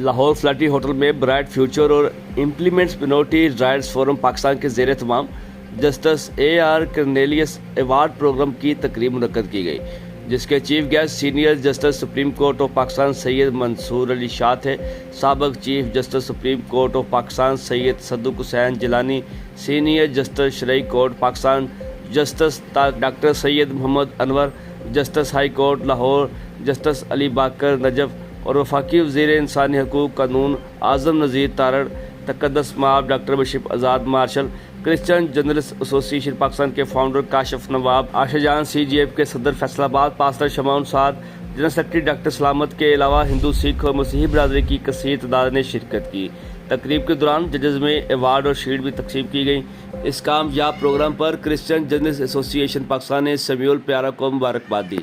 Lahore Faletti's hotel میں bright future اور implements minority rights forum Pakistan کے زیر اہتمام justice A R Cornelius award programme کی تقریب منعقد کی گئی، جس کے chief guest senior justice supreme court of Pakistan Syed Mansoor Ali Shah تھے۔ سابق chief justice supreme court of Pakistan Syed Sadiq Hussain Jillani, senior justice شرعی court Pakistan justice doctor Syed Muhammad Anwar, justice high court Lahore justice Ali Baqar Najaf اور وفاقی وزیر انسانی حقوق قانون اعظم نذیر تارڑ، تقدس مآب ڈاکٹر بشیر آزاد مارشل، کرسچن جرنلسٹ ایسوسی ایشن پاکستان کے فاؤنڈر کاشف نواب، عائشہ جان سی جی ایف کے صدر فیصل آباد پاسٹر شمعون سعد، جنرل سیکرٹری ڈاکٹر سلامت کے علاوہ ہندو سکھ اور مسیحی برادری کی کثیر تعداد نے شرکت کی۔ تقریب کے دوران ججز میں ایوارڈ اور شیلڈ بھی تقسیم کی گئی۔ اس کامیاب پروگرام پر کرسچن جرنلسٹ ایسوسی ایشن پاکستان نے سمیع الپیارہ کو مبارکباد دی۔